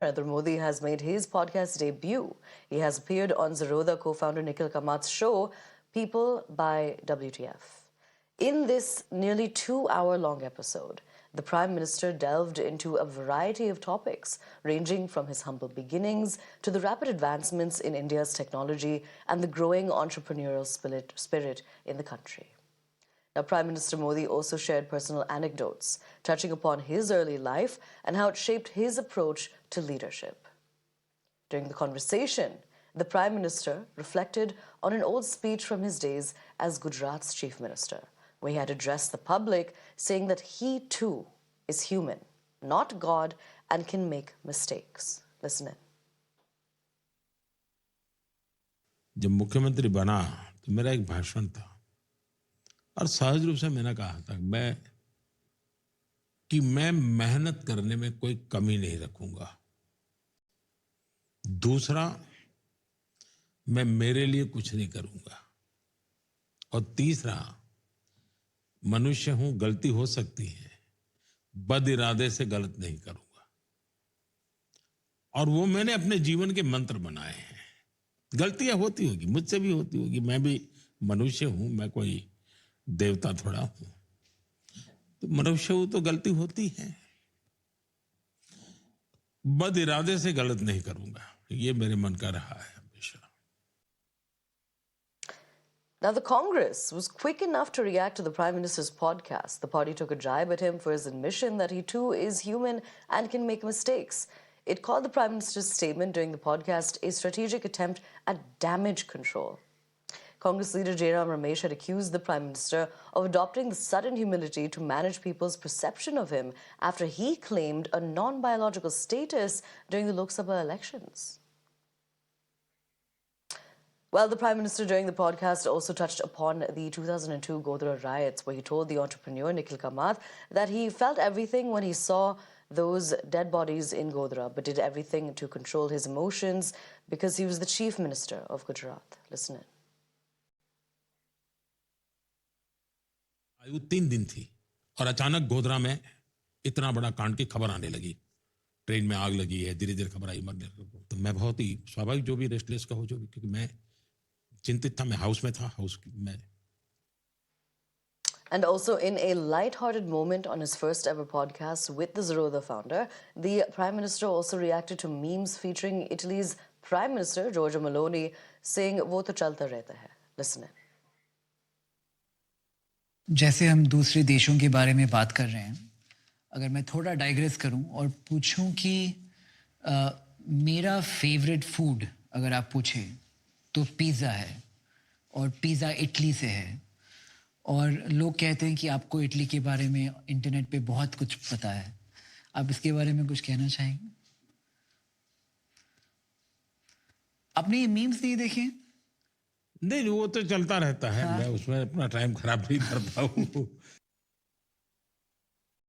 Narendra Modi has made his podcast debut. He has appeared on Zerodha co-founder Nikhil Kamath's show, People by WTF. In this nearly 2-hour-long episode, the Prime Minister delved into a variety of topics, ranging from his humble beginnings to the rapid advancements in India's technology and the growing entrepreneurial spirit in the country. Now, Prime Minister Modi also shared personal anecdotes, touching upon his early life and how it shaped his approach to leadership. During the conversation, the Prime Minister reflected on an old speech from his days as Gujarat's Chief Minister, where he had addressed the public, saying that he too is human, not God, and can make mistakes. Listen in. जब मुख्यमंत्री बना तो मेरा एक भाषण था और सहज रूप से मैंने कहा था कि मैं मेहनत करने में कोई कमी नहीं रखूंगा। दूसरा, मैं मेरे लिए कुछ नहीं करूंगा। और तीसरा, मनुष्य हूं, गलती हो सकती है, बद इरादे से गलत नहीं करूंगा। और वो मैंने अपने जीवन के मंत्र बनाए हैं। गलतियां होती होगी, मुझसे भी होती होगी, मैं भी मनुष्य हूं, मैं कोई देवता थोड़ा हूं। तो मनुष्य हूं तो गलती होती है, बद इरादे से गलत नहीं करूंगा, ये मेरे मन का रहा है हमेशा। Now, the Congress was quick enough to react to the Prime Minister's podcast. The party took a jibe at him for his admission that he too is human and can make mistakes. It called the Prime Minister's statement during the podcast a strategic attempt at damage control. Congress leader Jairam Ramesh had accused the Prime Minister of adopting the sudden humility to manage people's perception of him after he claimed a non-biological status during the Lok Sabha elections. Well, the Prime Minister during the podcast also touched upon the 2002 Godhra riots, where he told the entrepreneur Nikhil Kamath that he felt everything when he saw those dead bodies in Godhra, but did everything to control his emotions because he was the Chief Minister of Gujarat. Listen in. आयु 3 दिन थी और अचानक गोधरा में इतना बड़ा कांड की खबर आने लगी। ट्रेन में आग लगी है, धीरे धीरे खबर आई, मरने लगा। तो मैं बहुत ही स्वाभाविक, जो भी रेस्टलेस का हो, जो भी, क्योंकि मैं चिंतित था, मैं हाउस में था, हाउस में। And also, in a light-hearted moment on his first ever podcast with the Zerodha founder, the Prime Minister also reacted to memes featuring Italy's Prime Minister, Giorgia Meloni, saying, "Wo to chalta rehta hai." Listen in. जैसे हम दूसरे देशों के बारे में बात कर रहे हैं, अगर मैं थोड़ा डाइग्रेस करूं और पूछूं कि मेरा फेवरेट फूड अगर आप पूछें तो पिज़्ज़ा है, और पिज़्ज़ा इटली से है। और लोग कहते हैं कि आपको इटली के बारे में इंटरनेट पे बहुत कुछ पता है। आप इसके बारे में कुछ कहना चाहेंगे? आपने ये मीम्स नहीं देखे? नहीं, वो तो चलता रहता है। हाँ। मैं उसमें अपना टाइम खराब नहीं करता हूँ।